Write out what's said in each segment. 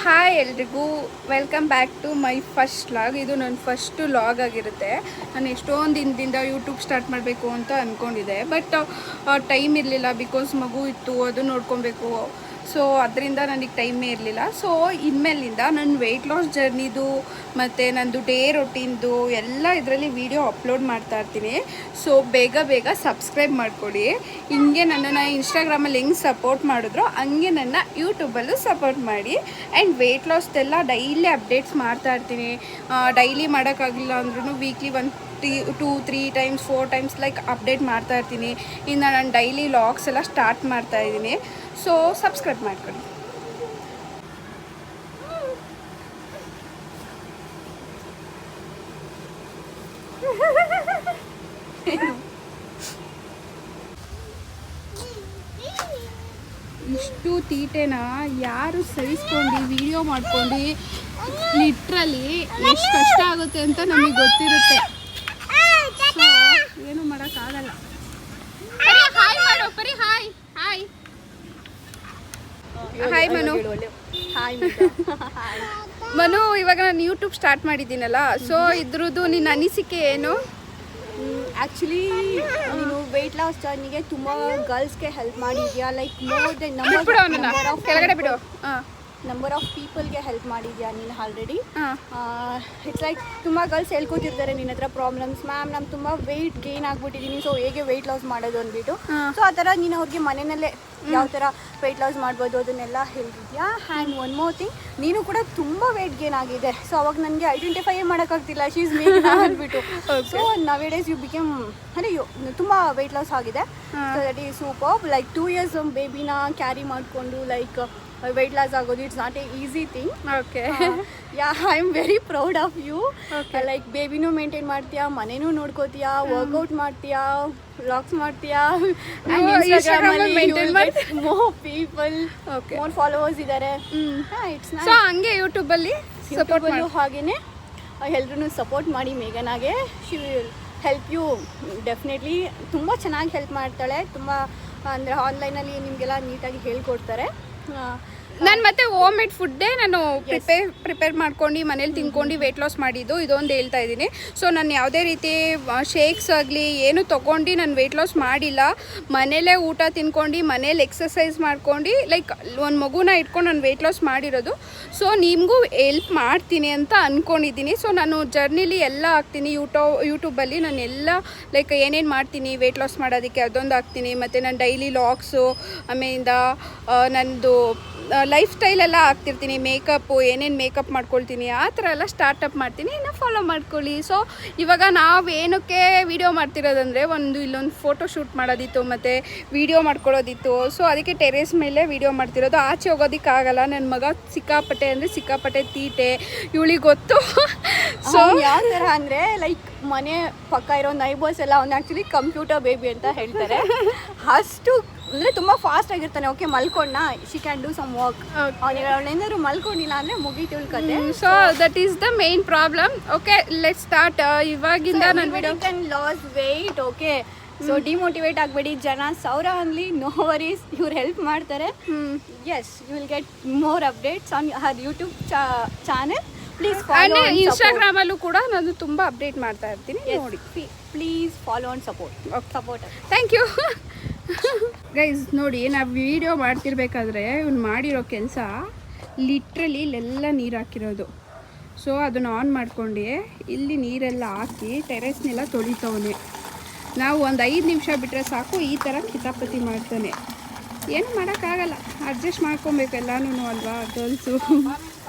Hi ಎಲ್ರಿಗೂ, welcome back to my first vlog. ಇದು ನನ್ನ ಫಸ್ಟು ಲಾಗ್ ಆಗಿರುತ್ತೆ. ನಾನು ಎಷ್ಟೊಂದು ದಿನದಿಂದ ಯೂಟ್ಯೂಬ್ ಸ್ಟಾರ್ಟ್ ಮಾಡಬೇಕು ಅಂತ ಅಂದ್ಕೊಂಡಿದ್ದೆ, ಬಟ್ ಟೈಮ್ ಇರಲಿಲ್ಲ. ಬಿಕಾಸ್ ಮಗು ಇತ್ತು, ಅದು ನೋಡ್ಕೊಬೇಕು. ಸೊ ಅದರಿಂದ ನನಗೆ ಟೈಮೇ ಇರಲಿಲ್ಲ. ಸೊ ಇನ್ಮೇಲಿಂದ ನನ್ನ ವೆಯ್ಟ್ ಲಾಸ್ ಜರ್ನಿದು ಮತ್ತು ನಂದು ಡೇ ರೊಟೀನ್ದು ಎಲ್ಲ ಇದರಲ್ಲಿ ವೀಡಿಯೋ ಅಪ್ಲೋಡ್ ಮಾಡ್ತಾ ಇರ್ತೀನಿ. ಸೊ ಬೇಗ ಸಬ್ಸ್ಕ್ರೈಬ್ ಮಾಡ್ಕೊಳ್ಳಿ. ಹಿಂಗೆ ನನ್ನನ್ನು ಇನ್ಸ್ಟಾಗ್ರಾಮಲ್ಲಿ ಹೆಂಗೆ ಸಪೋರ್ಟ್ ಮಾಡಿದ್ರೋ ಹಂಗೆ ನನ್ನ ಯೂಟ್ಯೂಬಲ್ಲೂ ಸಪೋರ್ಟ್ ಮಾಡಿ. ಆ್ಯಂಡ್ ವೆಯ್ಟ್ ಲಾಸ್ದೆಲ್ಲ ಡೈಲಿ ಅಪ್ಡೇಟ್ಸ್ ಮಾಡ್ತಾ ಇರ್ತೀನಿ. ಡೈಲಿ ಮಾಡೋಕ್ಕಾಗಿಲ್ಲ ಅಂದ್ರೂ weekly 2-3 times 4 times like update ಮಾಡ್ತಾ ಇರ್ತೀನಿ. ಇನ್ನು ನಾನು ಡೈಲಿ ಲಾಗ್ಸ್ ಎಲ್ಲ ಸ್ಟಾರ್ಟ್ ಮಾಡ್ತಾ ಇದ್ದೀನಿ. ಸೊ ಸಬ್ಸ್ಕ್ರೈಬ್ ಮಾಡ್ಕೊಳ್ಳಿ. ಇಷ್ಟು ತೀಟೆನ ಯಾರು ಸಹಿಸ್ಕೊಂಡು ವಿಡಿಯೋ ಮಾಡ್ಕೊಂಡು ಲಿಟ್ರಲಿ ಎಷ್ಟು ಕಷ್ಟ ಆಗುತ್ತೆ ಅಂತ ನಮಗೆ ಗೊತ್ತಿರುತ್ತೆ. ಸೊ ಏನು ಮಾಡೋಕ್ಕಾಗಲ್ಲ. ಹಾಯ್ ಮಾಡು ಪರಿ. Hi hi hi Manu. Hi Manu, ಇವಾಗ ನಾನು ಯೂಟ್ಯೂಬ್ ಸ್ಟಾರ್ಟ್ ಮಾಡಿದ್ದೀನಲ್ಲ, ಸೊ ಇದ್ರದ್ದು ನಿನ್ನ ಅನಿಸಿಕೆ ಏನು? ಆ್ಯಕ್ಚುಲಿ ನೀನು ವೆಯ್ಟ್ ಲಾಸ್ ಜರ್ನಿಗೆ ತುಂಬ ಗರ್ಲ್ಸ್ಗೆ ಹೆಲ್ಪ್ ಮಾಡಿದ್ಯಾ. ಲೈಕ್ ಮೋರ್ ದೆನ್ ಕೆಳಗಡೆ ಬಿಡು. ನಂಬರ್ ಆಫ್ ಪೀಪಲ್ಗೆ ಹೆಲ್ಪ್ ಮಾಡಿದ್ಯಾ ನೀನು ಆಲ್ರೆಡಿ. ಇಟ್ಸ್ ಲೈಕ್ ತುಂಬ ಗರ್ಲ್ಸ್ ಹೇಳ್ಕೊತಿರ್ತಾರೆ ನಿನ್ನ ಹತ್ರ ಪ್ರಾಬ್ಲಮ್ಸ್. ಮ್ಯಾಮ್ ನಾನು ತುಂಬ ವೆಯ್ಟ್ ಗೇನ್ ಆಗಿಬಿಟ್ಟಿದ್ದೀನಿ, ಸೊ ಹೇಗೆ ವೆಯ್ಟ್ ಲಾಸ್ ಮಾಡೋದು ಅಂದ್ಬಿಟ್ಟು. ಸೊ ಆ ಥರ ನೀನು ಅವ್ರಿಗೆ ಮನೆಯಲ್ಲೇ ಯಾವ ಥರ ವೆಯ್ಟ್ ಲಾಸ್ ಮಾಡ್ಬೋದು ಅದನ್ನೆಲ್ಲ ಹೇಳಿದ್ಯಾ. ಆ್ಯಂಡ್ ಒನ್ ಮೋರ್ ಥಿಂಗ್, ನೀನು ಕೂಡ ತುಂಬ ವೆಯ್ಟ್ ಗೇನ್ ಆಗಿದೆ. ಸೊ ಅವಾಗ ನನಗೆ ಐಡೆಂಟಿಫೈ ಮಾಡೋಕ್ಕಾಗ್ತಿಲ್ಲ ಶೀಸ್ ಮೇಕ್ ಅಂದ್ಬಿಟ್ಟು. ಸೊ ನವೇಡೇಸ್ ಯು ಬಿಕೇಮ್ ಅಂದರೆ ತುಂಬ ವೆಯ್ಟ್ ಲಾಸ್ ಆಗಿದೆ. So that is super. Like 2 years ಬೇಬಿನ ಕ್ಯಾರಿ ಮಾಡಿಕೊಂಡು ಲೈಕ್ ವೆಯ್ಟ್ ಲಾಸ್ ಆಗೋದು it's not a easy thing. Okay, yeah I am very proud of you. Like ಬೇಬಿನೂ ಮೇಂಟೈನ್ ಮಾಡ್ತೀಯಾ, ಮನೇನೂ ನೋಡ್ಕೋತೀಯಾ, ವರ್ಕೌಟ್ ಮಾಡ್ತೀಯಾ, ವ್ಲಾಗ್ಸ್ ಮಾಡ್ತೀಯಾ, ಮೋರ್ ಪೀಪಲ್, ಮೋರ್ ಫಾಲೋವರ್ಸ್ ಇದ್ದಾರೆ. It's nice. ಸೊ ಹಂಗೆ ಯೂಟ್ಯೂಬಲ್ಲಿ ಯೂಟ್ಯೂಬಲ್ಲೂ ಹಾಗೆಯೇ ಎಲ್ರೂ ಸಪೋರ್ಟ್ ಮಾಡಿ ಮೇಘನಾಗೆ. She will help you definitely. ತುಂಬ ಚೆನ್ನಾಗಿ ಹೆಲ್ಪ್ ಮಾಡ್ತಾಳೆ. ತುಂಬ ಅಂದರೆ ಆನ್ಲೈನಲ್ಲಿ ನಿಮಗೆಲ್ಲ ನೀಟಾಗಿ ಹೇಳ್ಕೊಡ್ತಾರೆ. ನಾನು ಮತ್ತೆ ಹೋಮ್ ಮೇಡ್ ಫುಡ್ಡೇ ನಾನು ಪ್ರಿಪೇರ್ ಮಾಡ್ಕೊಂಡು ಮನೇಲಿ ತಿನ್ಕೊಂಡು ವೆಯ್ಟ್ ಲಾಸ್ ಮಾಡಿದ್ದು ಇದೊಂದು ಹೇಳ್ತಾ ಇದ್ದೀನಿ. ಸೊ ನಾನು ಯಾವುದೇ ರೀತಿ ಶೇಕ್ಸ್ ಆಗಲಿ ಏನು ತೊಗೊಂಡು ನಾನು ವೆಯ್ಟ್ ಲಾಸ್ ಮಾಡಿಲ್ಲ. ಮನೇಲೇ ಊಟ ತಿನ್ಕೊಂಡು ಮನೇಲಿ ಎಕ್ಸಸೈಸ್ ಮಾಡ್ಕೊಂಡು ಲೈಕ್ ಒಂದು ಮಗುನ ಇಟ್ಕೊಂಡು ನಾನು ವೆಯ್ಟ್ ಲಾಸ್ ಮಾಡಿರೋದು. ಸೊ ನಿಮಗೂ ಹೆಲ್ಪ್ ಮಾಡ್ತೀನಿ ಅಂತ ಅಂದ್ಕೊಂಡಿದ್ದೀನಿ. ಸೊ ನಾನು ಜರ್ನಿಲಿ ಎಲ್ಲ ಹಾಕ್ತೀನಿ ಯೂಟ್ಯೂಬಲ್ಲಿ. ನಾನು ಎಲ್ಲ ಲೈಕ್ ಏನೇನು ಮಾಡ್ತೀನಿ ವೆಯ್ಟ್ ಲಾಸ್ ಮಾಡೋದಕ್ಕೆ ಅದೊಂದು ಹಾಕ್ತೀನಿ. ಮತ್ತು ನಾನು ಡೈಲಿ ಲಾಗ್ಸು, ಆಮೇಲಿಂದ ನನ್ನದು ಲೈಫ್ ಸ್ಟೈಲೆಲ್ಲ ಹಾಕ್ತಿರ್ತೀನಿ. ಮೇಕಪ್ಪು, ಏನೇನು ಮೇಕಪ್ ಮಾಡ್ಕೊಳ್ತೀನಿ ಆ ಥರ ಎಲ್ಲ ಸ್ಟಾರ್ಟಪ್ ಮಾಡ್ತೀನಿ. ಇನ್ನು ಫಾಲೋ ಮಾಡ್ಕೊಳ್ಳಿ. ಸೊ ಇವಾಗ ನಾವು ಏನಕ್ಕೆ ವೀಡಿಯೋ ಮಾಡ್ತಿರೋದಂದರೆ ಇಲ್ಲೊಂದು ಫೋಟೋ ಶೂಟ್ ಮಾಡೋದಿತ್ತು ಮತ್ತು ವೀಡಿಯೋ ಮಾಡ್ಕೊಳ್ಳೋದಿತ್ತು. ಸೊ ಅದಕ್ಕೆ ಟೆರೇಸ್ ಮೇಲೆ ವೀಡಿಯೋ ಮಾಡ್ತಿರೋದು. ಆಚೆ ಹೋಗೋದಕ್ಕಾಗಲ್ಲ. ನನ್ನ ಮಗ ಸಿಕ್ಕಾಪಟ್ಟೆ ಅಂದರೆ ಸಿಕ್ಕಾಪಟ್ಟೆ ತೀಟೆ, ಇವಳಿಗೆ ಗೊತ್ತು. ಸೊ ಯಾವ ಥರ ಅಂದರೆ ಲೈಕ್ ಮನೆ ಪಕ್ಕ ಇರೋ ನೈಬರ್ಸ್ ಎಲ್ಲ ಅವ್ನು ಆ್ಯಕ್ಚುಲಿ ಕಂಪ್ಯೂಟರ್ ಬೇಬಿ ಅಂತ ಹೇಳ್ತಾರೆ. ಅಷ್ಟು ಅಂದರೆ ತುಂಬ ಫಾಸ್ಟ್ ಆಗಿರ್ತಾನೆ. ಓಕೆ ಮಲ್ಕೊಂಡ, she can do some work. ಅವನೇನಾದ್ರು ಮಲ್ಕೊಂಡಿಲ್ಲ ಅಂದರೆ ಮುಗೀತು ಕತೆ. So that is the main problem. Okay let's start. ಇವಾಗಿಂದ ನನ್ನ video can lose weight. Okay, so demotivate ಆಗಬೇಡಿ ಜನ. ಸೌರ ಅನ್ಲಿ, ನೋ ವರೀಸ್, ಇವ್ರು ಹೆಲ್ಪ್ ಮಾಡ್ತಾರೆ. Yes, you will get more updates on her YouTube channel. Please follow. ಇನ್ಸ್ಟಾಗ್ರಾಮಲ್ಲೂ ಕೂಡ ನಾನು ತುಂಬ ಅಪ್ಡೇಟ್ ಮಾಡ್ತಾ ಇರ್ತೀನಿ. ನೋಡಿ, please follow and support. Thank you guys. ನೋಡಿ, ನಾವು ವಿಡಿಯೋ ಮಾಡ್ತಿರ್ಬೇಕಾದ್ರೆ ಇವ್ನು ಮಾಡಿರೋ ಕೆಲಸ ಲಿಟ್ರಲಿ ಇಲ್ಲೆಲ್ಲ ನೀರು ಹಾಕಿರೋದು. ಸೊ ಅದನ್ನು ಆನ್ ಮಾಡ್ಕೊಂಡು ಇಲ್ಲಿ ನೀರೆಲ್ಲ ಹಾಕಿ ಟೆರೆಸ್ನೆಲ್ಲ ತೊಳಿತವನೆ. ನಾವು ಒಂದು 5 ನಿಮಿಷ ಬಿಟ್ಟರೆ ಸಾಕು, ಈ ಥರ ಕಿತಾಪತಿ ಮಾಡ್ತಾನೆ. ಏನು ಮಾಡೋಕ್ಕಾಗಲ್ಲ, ಅಡ್ಜಸ್ಟ್ ಮಾಡ್ಕೊಬೇಕು ಎಲ್ಲನೂ ಅಲ್ವಾ ಗರ್ಲ್ಸು.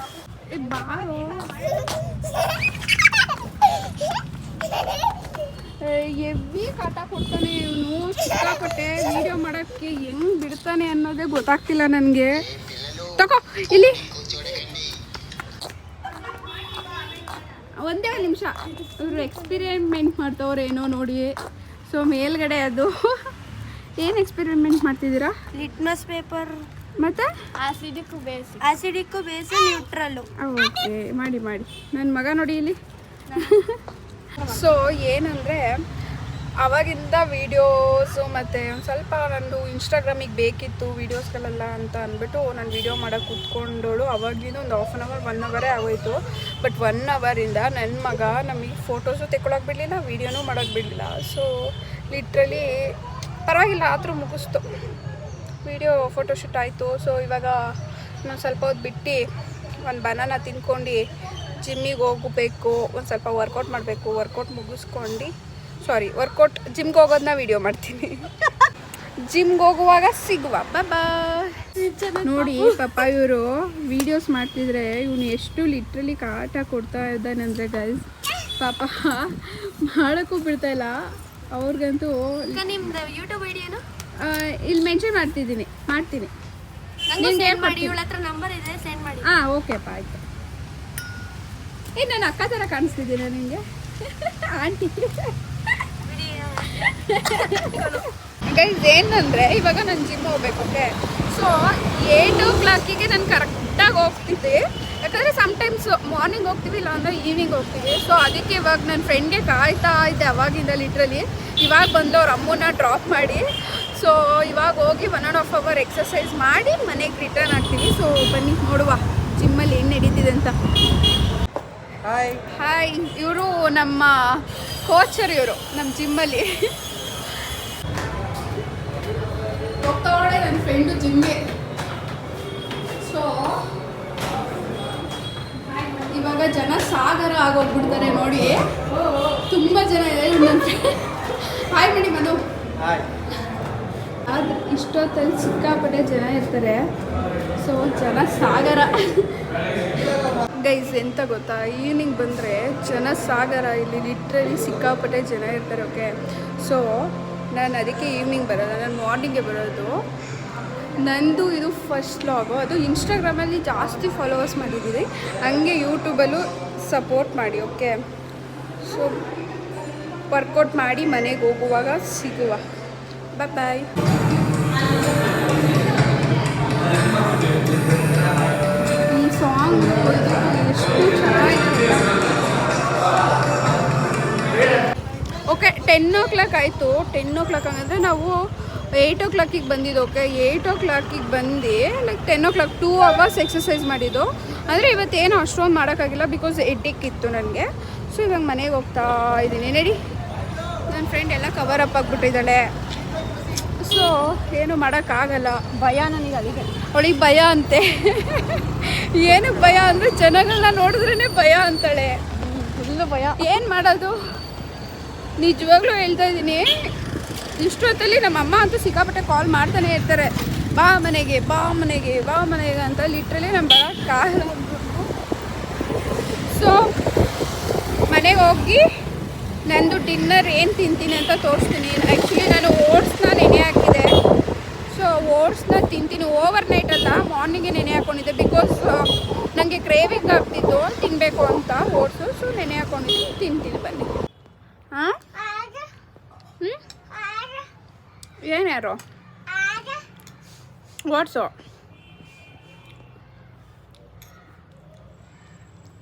ಬಾರೋ ಎವ್ವಿ ಕಾಟ ಕೊಡ್ತಾನೆ ಇವನು. ಸಿಕ್ಕಾಪಟ್ಟೆ ವೀಡಿಯೋ ಮಾಡೋಕ್ಕೆ ಹೆಂಗೆ ಬಿಡ್ತಾನೆ ಅನ್ನೋದೇ ಗೊತ್ತಾಗ್ತಿಲ್ಲ ನನಗೆ. ತಗೋ ಇಲ್ಲಿ ಒಂದೇ ಒಂದು ನಿಮಿಷ. ಇವರು ಎಕ್ಸ್ಪೆರಿಮೆಂಟ್ ಮಾಡ್ತವ್ರೇನೋ ನೋಡಿ. ಸೊ ಮೇಲ್ಗಡೆ ಅದು ಏನು ಎಕ್ಸ್ಪೆರಿಮೆಂಟ್ ಮಾಡ್ತಿದ್ದೀರಾ? ಲಿಟ್ಮಸ್ ಪೇಪರ್ ಮತ್ತು ಆಸಿಡಿಕ್ಕು ಬೇಸಿ ನ್ಯೂಟ್ರಲ್ಲು. ಓಕೆ, ಮಾಡಿ. ನನ್ನ ಮಗ ನೋಡಿ ಇಲ್ಲಿ. ಸೊ ಏನಂದರೆ ಅವಾಗಿಂದ ವೀಡಿಯೋಸು ಮತ್ತು ಒಂದು ಸ್ವಲ್ಪ ನಂದು ಇನ್ಸ್ಟಾಗ್ರಾಮಿಗೆ ಬೇಕಿತ್ತು ವೀಡಿಯೋಸ್ಗಳೆಲ್ಲ ಅಂತ ಅಂದ್ಬಿಟ್ಟು ನಾನು ವೀಡಿಯೋ ಮಾಡೋಕ್ಕೆ ಕೂತ್ಕೊಂಡೋಳು. ಅವಾಗಿಂದ ಒಂದು 1 ಅವರೇ ಆಗೋಯಿತು. ಬಟ್ 1 ಅವರಿಂದ ನನ್ನ ಮಗ ನಮಗೆ ಫೋಟೋಸು ತೆಕ್ಕೊಳಕ್ಕೆ ಬಿಡಲಿಲ್ಲ, ವೀಡಿಯೋನೂ ಮಾಡೋಕ್ಕೆ ಬಿಡಲಿಲ್ಲ. ಸೊ ಲಿಟ್ರಲಿ ಪರವಾಗಿಲ್ಲ, ಆದರೂ ಮುಗಿಸ್ತು. ವೀಡಿಯೋ ಫೋಟೋಶೂಟ್ ಆಯಿತು. ಸೊ ಇವಾಗ ನಾನು ಸ್ವಲ್ಪ ಹೊತ್ತು ಬಿಟ್ಟು ಒಂದು ಬನಾನ ತಿನ್ಕೊಂಡು ಜಿಮ್ಮಿಗೆ ಹೋಗಬೇಕು, ಒಂದು ಸ್ವಲ್ಪ ವರ್ಕೌಟ್ ಮಾಡಬೇಕು. ವರ್ಕೌಟ್ ಮುಗಿಸ್ಕೊಂಡು ಜಿಮ್ಗೆ ಹೋಗೋದನ್ನ ವೀಡಿಯೋ ಮಾಡ್ತೀನಿ. ಜಿಮ್ಗೆ ಹೋಗುವಾಗ ಸಿಗುವ. ಬಾಯ್. ನೋಡಿ ಪಾಪ ಇವರು ವೀಡಿಯೋಸ್ ಮಾಡ್ತಿದ್ರೆ ಇವನು ಎಷ್ಟು ಲಿಟ್ರಲಿ ಕಾಟ ಕೊಡ್ತಾ ಇದ್ದಾನಂದರೆ ಗೈಸ್, ಪಾಪ ಮಾಡೋಕ್ಕೂ ಬಿಡ್ತಾಯಿಲ್ಲ. ಅವ್ರಿಗಂತೂ ನಿಮ್ದು ಯೂಟ್ಯೂಬ್ ಐಡಿಯನ್ನು ಇಲ್ಲಿ ಮೆನ್ಷನ್ ಮಾಡ್ತೀನಿ. ನಿಮ್ಗೆ ಏನು ಮಾಡಿ, ಇವಳ ಹತ್ರ ನಂಬರ್ ಇದೆ, ಸೆಂಡ್ ಮಾಡಿ. ಹಾಂ ಓಕೆಪ್ಪ, ಆಯಿತು. ನಾನು ಅಕ್ಕ ಥರ ಕಾಣಿಸ್ತಿದ್ದೀನ ನಿಮಗೆ ಆಂಟಿ? ಗೈಸ್ ಏನಂದರೆ ಇವಾಗ ನಾನು ಜಿಮ್ ಹೋಗ್ಬೇಕು. ಓಕೆ, ಸೊ 8 o'clock ನಾನು ಕರೆಕ್ಟಾಗಿ ಹೋಗ್ತಿದ್ದೆ. ಯಾಕಂದರೆ ಸಮ್ಟೈಮ್ಸ್ ಮಾರ್ನಿಂಗ್ ಹೋಗ್ತೀವಿ, ಇಲ್ಲ ಅಂದರೆ ಈವ್ನಿಂಗ್ ಹೋಗ್ತೀವಿ. ಸೊ ಅದಕ್ಕೆ ಇವಾಗ ನನ್ನ ಫ್ರೆಂಡ್ಗೆ ಕಾಯ್ತಾ ಇದ್ದೆ ಅವಾಗಿಂದ ಲಿಟ್ರಲಿ. ಇವಾಗ ಬಂದು ಅವ್ರ ಅಮ್ಮನ ಡ್ರಾಪ್ ಮಾಡಿ, ಸೊ ಇವಾಗ ಹೋಗಿ 1.5 hour ಎಕ್ಸಸೈಸ್ ಮಾಡಿ ಮನೆಗೆ ರಿಟರ್ನ್ ಆಗ್ತೀನಿ. ಸೊ ಬನ್ನಿ ನೋಡುವ ಜಿಮ್ಮಲ್ಲಿ ಏನು ನಡೀತಿದೆ ಅಂತ. ಹಾಯ್, ಇವರು ನಮ್ಮ ಕೋಚರ್, ಇವರು ನಮ್ಮ ಜಿಮ್ಮಲ್ಲಿ ಹೋಗ್ತಾಳೆ ನನ್ನ ಫ್ರೆಂಡು ಜಿಮ್ಗೆ. ಸೊ ಇವಾಗ ಜನ ಸಾಗರ ಆಗೋಗ್ಬಿಡ್ತಾರೆ ನೋಡಿ, ತುಂಬ ಜನ ಇದೆ. ನನ್ನ ಹಾಯ್ ಮಾಡಿ ಮನು. ಅದು ಇಷ್ಟೊತ್ತಲ್ಲಿ ಸಿಕ್ಕಾಪಟ್ಟೆ ಜನ ಇರ್ತಾರೆ. ಸೊ ಜನ ಸಾಗರ ಗೈಸ್. ಎಂತ ಗೊತ್ತಾ, ಈವ್ನಿಂಗ್ ಬಂದರೆ ಜನ ಸಾಗರ, ಇಲ್ಲಿ ಲಿಟ್ರಲಿ ಸಿಕ್ಕಾಪಟ್ಟೆ ಜನ ಇರ್ತಾರೆ. ಓಕೆ, ಸೊ ನಾನು ಅದಕ್ಕೆ ಈವ್ನಿಂಗ್ ಬರೋಲ್ಲ, ನಾನು ಮಾರ್ನಿಂಗೇ ಬರೋದು. ನಂದು ಇದು ಫಸ್ಟ್ ವ್ಲಾಗು. ಅದು ಇನ್ಸ್ಟಾಗ್ರಾಮಲ್ಲಿ ಜಾಸ್ತಿ ಫಾಲೋವರ್ಸ್ ಮಾಡಿದ್ದೀರಿ, ಹಂಗೆ ಯೂಟ್ಯೂಬಲ್ಲೂ ಸಪೋರ್ಟ್ ಮಾಡಿ. ಓಕೆ, ಸೊ ವರ್ಕೌಟ್ ಮಾಡಿ ಮನೆಗೆ ಹೋಗುವಾಗ ಸಿಗುವ. ಬಾಯ್. ಈ ಸಾಂಗ್ ಎಷ್ಟು ಚೆನ್ನಾಗಿದೆ. ಓಕೆ, 10 o'clock ಆಯಿತು. 10 o'clock ಹಂಗಂದರೆ ನಾವು 8 o'clock ಬಂದಿದ್ದು. ಓಕೆ, 8 o'clock ಬಂದು ಲೈಕ್ 10 o'clock 2 hours ಎಕ್ಸಸೈಸ್ ಮಾಡಿದ್ದು. ಅಂದರೆ ಇವತ್ತೇನು ಅಷ್ಟೊಂದು ಮಾಡೋಕ್ಕಾಗಿಲ್ಲ, ಬಿಕಾಸ್ ಹೆಡ್ಡೇಕ್ ಇತ್ತು ನನಗೆ. ಸೊ ಇವಾಗ ಮನೆಗೆ ಹೋಗ್ತಾ ಇದ್ದೀನಿ. ನಡಿ, ನನ್ನ ಫ್ರೆಂಡ್ ಎಲ್ಲ ಕವರ್ ಅಪ್ ಆಗಿಬಿಟ್ಟಿದ್ದಾಳೆ. ಸೊ ಏನು ಮಾಡೋಕ್ಕಾಗಲ್ಲ, ಭಯ ನನಗೆ. ಅದಕ್ಕೆ ಅವಳಿಗೆ ಭಯ ಅಂತೆ. ಏನಕ್ಕೆ ಭಯ ಅಂದರೆ ಜನಗಳನ್ನ ನೋಡಿದ್ರೇ ಭಯ ಅಂತಾಳೆ. ಫುಲ್ಲು ಭಯ. ಏನು ಮಾಡೋದು, ನಿಜವಾಗ್ಲೂ ಹೇಳ್ತಾ ಇದ್ದೀನಿ. ಇಷ್ಟೊತ್ತಲ್ಲಿ ನಮ್ಮಮ್ಮ ಅಂತೂ ಸಿಕ್ಕಾಪಟ್ಟೆ ಕಾಲ್ ಮಾಡ್ತಾನೆ ಇರ್ತಾರೆ, ಬಾ ಮನೆಗೆ ಬಾ ಮನೆಗೆ ಬಾ ಮನೆಗೆ ಅಂತ. ಲಿಟ್ರಲಿ ನಾನು ಬರೋಕ್ಕಾಗಲ್ಲ. ಸೊ ಮನೆಗೆ ಹೋಗಿ ನಂದು ಡಿನ್ನರ್ ಏನು ತಿಂತೀನಿ ಅಂತ ತೋರಿಸ್ತೀನಿ. ಆ್ಯಕ್ಚುಲಿ ನಾನು ಓಟ್ಸ್ನ ನೆನೆ ಹಾಕಿದೆ. ಸೊ ಓಟ್ಸ್ನ ತಿಂತೀನಿ. ಓವರ್ ನೈಟ್ ಅಲ್ಲ, ಮಾರ್ನಿಂಗೇ ನೆನೆ ಹಾಕ್ಕೊಂಡಿದ್ದೆ. ಬಿಕಾಸ್ ನನಗೆ ಕ್ರೇವಿಂಗ್ ಆಗ್ತಿತ್ತು ತಿನ್ನಬೇಕು ಅಂತ ಓಟ್ಸು. ಸೊ ನೆನೆ ಹಾಕ್ಕೊಂಡಿದ್ದೀನಿ, ತಿಂತೀನಿ. ಬನ್ನಿ. ಹಾಂ, ಏನು ಯಾರು ಓಟ್ಸು